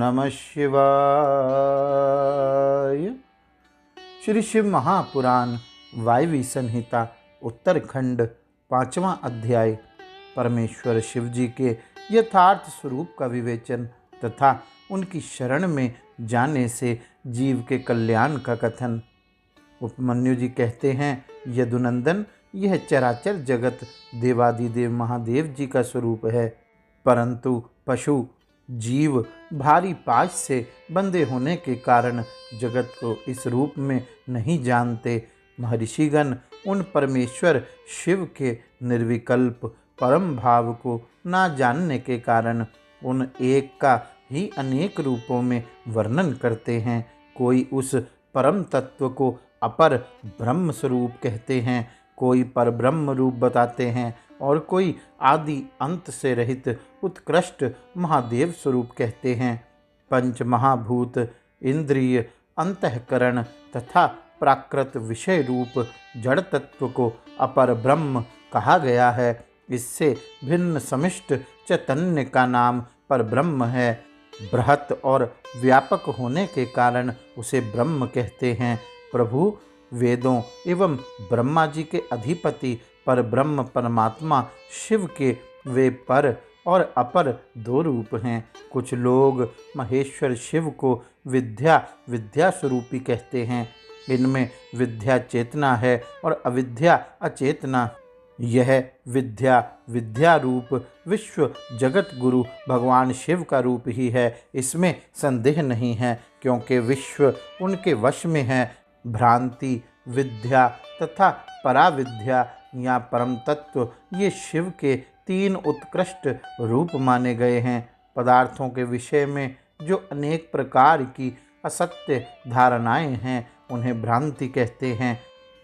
नमः शिवाय। श्री शिव महापुराण वायवी संहिता उत्तरखंड 5वां अध्याय परमेश्वर शिव जी के यथार्थ स्वरूप का विवेचन तथा उनकी शरण में जाने से जीव के कल्याण का कथन। उपमन्यु जी कहते हैं, यदुनंदन, यह चराचर जगत देवादिदेव महादेव जी का स्वरूप है, परंतु पशु जीव भारी पाश से बंधे होने के कारण जगत को इस रूप में नहीं जानते। महर्षिगण उन परमेश्वर शिव के निर्विकल्प परम भाव को ना जानने के कारण उन एक का ही अनेक रूपों में वर्णन करते हैं। कोई उस परम तत्व को अपर ब्रह्म स्वरूप कहते हैं, कोई पर ब्रह्म रूप बताते हैं और कोई आदि अंत से रहित उत्कृष्ट महादेव स्वरूप कहते हैं। पंच महाभूत, इंद्रिय, अंतःकरण तथा प्राकृत विषय रूप जड़ तत्व को अपर ब्रह्म कहा गया है। इससे भिन्न समिष्ट चैतन्य का नाम पर ब्रह्म है। बृहत और व्यापक होने के कारण उसे ब्रह्म कहते हैं। प्रभु वेदों एवं ब्रह्मा जी के अधिपति पर ब्रह्म परमात्मा शिव के वे पर और अपर दो रूप हैं। कुछ लोग महेश्वर शिव को विद्या स्वरूपी कहते हैं। इनमें विद्या चेतना है और अविद्या अचेतना। यह विद्या रूप विश्व जगत गुरु भगवान शिव का रूप ही है, इसमें संदेह नहीं है, क्योंकि विश्व उनके वश में है। भ्रांति, विद्या तथा पराविद्या या परम तत्व ये शिव के तीन उत्कृष्ट रूप माने गए हैं। पदार्थों के विषय में जो अनेक प्रकार की असत्य धारणाएं हैं उन्हें भ्रांति कहते हैं।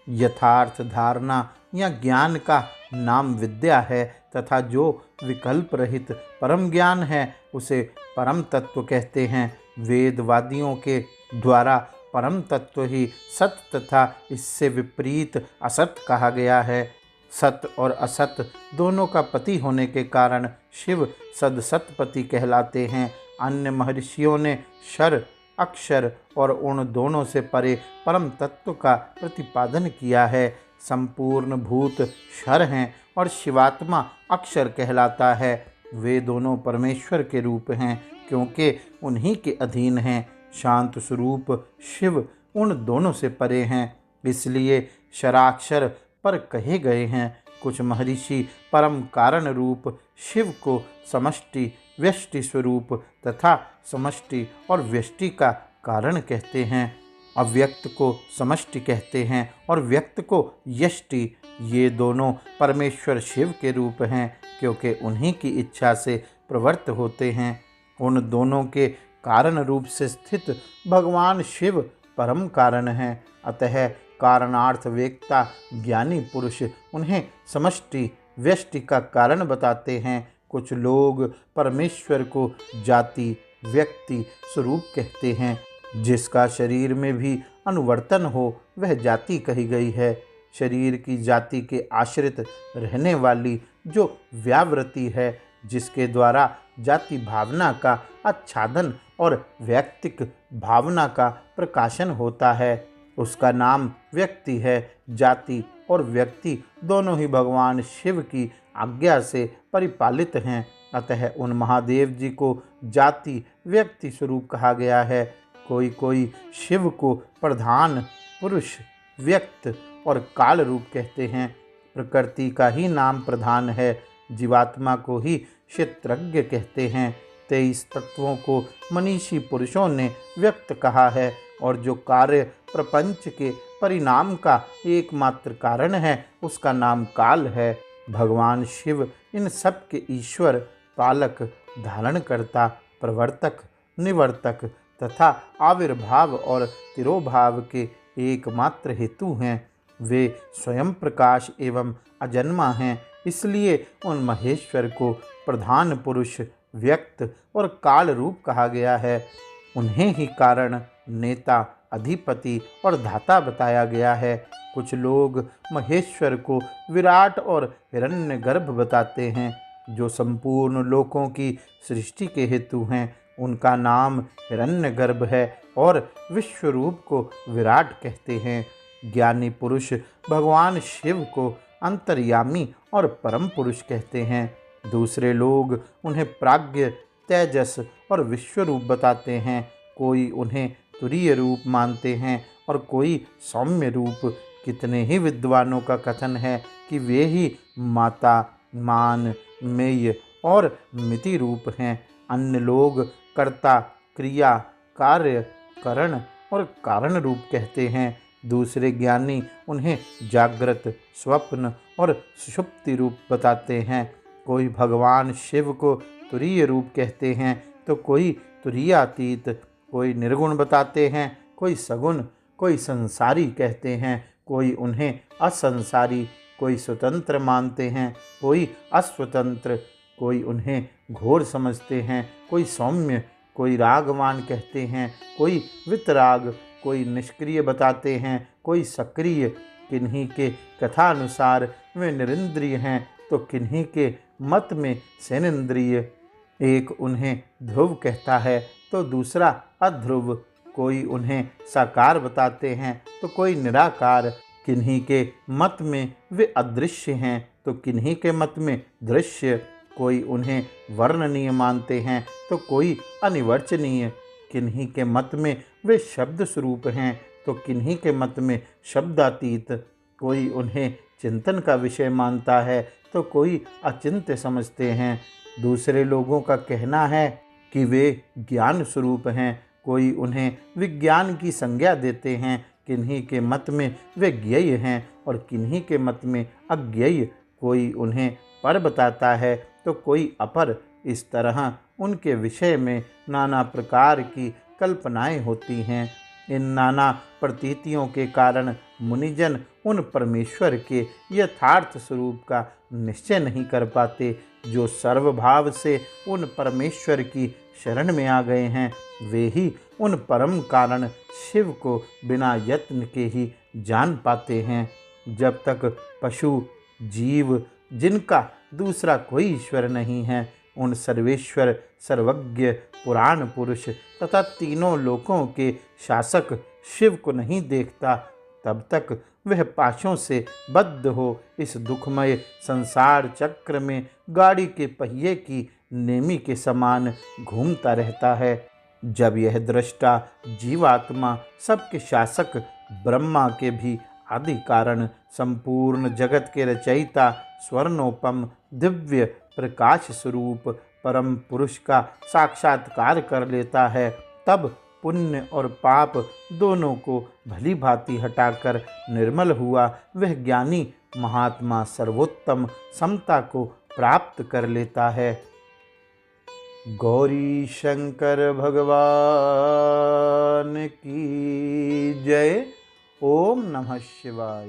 यथार्थ धारणा या ज्ञान का नाम विद्या है तथा जो विकल्प रहित परम ज्ञान है उसे परम तत्व कहते हैं। वेदवादियों के द्वारा परम तत्व ही सत तथा इससे विपरीत असत कहा गया है। सत और असत दोनों का पति होने के कारण शिव सदसतपति कहलाते हैं। अन्य महर्षियों ने क्षर, अक्षर और उन दोनों से परे परम तत्व का प्रतिपादन किया है। संपूर्ण भूत क्षर हैं और शिवात्मा अक्षर कहलाता है। वे दोनों परमेश्वर के रूप हैं, क्योंकि उन्हीं के अधीन हैं। शांत स्वरूप शिव उन दोनों से परे हैं, इसलिए क्षराक्षर पर कहे गए हैं। कुछ महर्षि परम कारण रूप शिव को समष्टि व्यष्टि स्वरूप तथा समष्टि और व्यष्टि का कारण कहते हैं। अव्यक्त को समष्टि कहते हैं और व्यक्त को यष्टि। ये दोनों परमेश्वर शिव के रूप हैं, क्योंकि उन्हीं की इच्छा से प्रवृत्त होते हैं। उन दोनों के कारण रूप से स्थित भगवान शिव परम कारण हैं। अतः कारणार्थ वेक्ता ज्ञानी पुरुष उन्हें समष्टि व्यष्टि का कारण बताते हैं। कुछ लोग परमेश्वर को जाति व्यक्ति स्वरूप कहते हैं। जिसका शरीर में भी अनुवर्तन हो वह जाति कही गई है। शरीर की जाति के आश्रित रहने वाली जो व्यावृत्ति है, जिसके द्वारा जाति भावना का आच्छादन और व्यक्तिक भावना का प्रकाशन होता है, उसका नाम व्यक्ति है। जाति और व्यक्ति दोनों ही भगवान शिव की आज्ञा से परिपालित हैं। अतः उन महादेव जी को जाति व्यक्ति स्वरूप कहा गया है। कोई शिव को प्रधान, पुरुष, व्यक्त और काल रूप कहते हैं। प्रकृति का ही नाम प्रधान है। जीवात्मा को ही क्षेत्रज्ञ कहते हैं। 23 तत्वों को मनीषी पुरुषों ने व्यक्त कहा है और जो कार्य प्रपंच के परिणाम का एकमात्र कारण है उसका नाम काल है। भगवान शिव इन सब के ईश्वर, पालक, धारणकर्ता, प्रवर्तक, निवर्तक तथा आविर्भाव और तिरोभाव के एकमात्र हेतु हैं। वे स्वयं प्रकाश एवं अजन्मा हैं, इसलिए उन महेश्वर को प्रधान पुरुष, व्यक्त और काल रूप कहा गया है। उन्हें ही कारण, नेता, अधिपति और धाता बताया गया है। कुछ लोग महेश्वर को विराट और हिरण्यगर्भ बताते हैं, जो संपूर्ण लोकों की सृष्टि के हेतु हैं। उनका नाम हिरण्यगर्भ है और विश्वरूप को विराट कहते हैं। ज्ञानी पुरुष भगवान शिव को अंतर्यामी और परम पुरुष कहते हैं। दूसरे लोग उन्हें प्राज्ञ, तेजस और विश्वरूप बताते हैं। कोई उन्हें तुरीय रूप मानते हैं और कोई सौम्य रूप। कितने ही विद्वानों का कथन है कि वे ही माता, मान, मेय और मिति रूप हैं। अन्य लोग कर्ता, क्रिया, कार्य, करण और कारण रूप कहते हैं। दूसरे ज्ञानी उन्हें जागृत, स्वप्न और सुषुप्ति रूप बताते हैं। कोई भगवान शिव को तुरीय रूप कहते हैं तो कोई तुरीयातीत, कोई निर्गुण बताते हैं, कोई सगुण, कोई संसारी कहते हैं। कोई उन्हें असंसारी, कोई स्वतंत्र मानते हैं, कोई अस्वतंत्र। कोई उन्हें घोर समझते हैं, कोई सौम्य, कोई रागवान कहते हैं, कोई वितराग, कोई निष्क्रिय बताते हैं, कोई सक्रिय। किन्हीं के कथानुसार वे निरिंद्रिय हैं तो किन्हीं के मत में सेनेन्द्रिय। एक उन्हें ध्रुव कहता है तो दूसरा अध्रुव। कोई उन्हें साकार बताते हैं तो कोई निराकार। किन्हीं के मत में वे अदृश्य हैं तो किन्हीं के मत में दृश्य। कोई उन्हें वर्णनीय मानते हैं तो कोई अनिवर्चनीय। किन्हीं के मत में वे शब्द स्वरूप हैं तो किन्हीं के मत में शब्दातीत। कोई उन्हें चिंतन का विषय मानता है तो कोई अचिंत्य समझते हैं। दूसरे लोगों का कहना है कि वे ज्ञान स्वरूप हैं। कोई उन्हें विज्ञान की संज्ञा देते हैं। किन्हीं के मत में वे ज्ञेय हैं और किन्हीं के मत में अज्ञेय। कोई उन्हें पर बताता है तो कोई अपर। इस तरह उनके विषय में नाना प्रकार की कल्पनाएं होती हैं। इन नाना प्रतीतियों के कारण मुनिजन उन परमेश्वर के यथार्थ स्वरूप का निश्चय नहीं कर पाते। जो सर्वभाव से उन परमेश्वर की शरण में आ गए हैं वे ही उन परम कारण शिव को बिना यत्न के ही जान पाते हैं। जब तक पशु, जीव, जिनका दूसरा कोई ईश्वर नहीं है, उन सर्वेश्वर, सर्वज्ञ, पुराण पुरुष तथा तीनों लोकों के शासक शिव को नहीं देखता, तब तक वह पाशों से बद्ध हो इस दुखमय संसार चक्र में गाड़ी के पहिए की नेमी के समान घूमता रहता है। जब यह दृष्टा जीवात्मा, सबके शासक, ब्रह्मा के भी आदि कारण, संपूर्ण जगत के रचयिता, स्वर्णोपम दिव्य प्रकाश स्वरूप परम पुरुष का साक्षात्कार कर लेता है, तब पुण्य और पाप दोनों को भली भांति हटाकर निर्मल हुआ वह ज्ञानी महात्मा सर्वोत्तम समता को प्राप्त कर लेता है। गौरी शंकर भगवान की जय। ओम नमः शिवाय।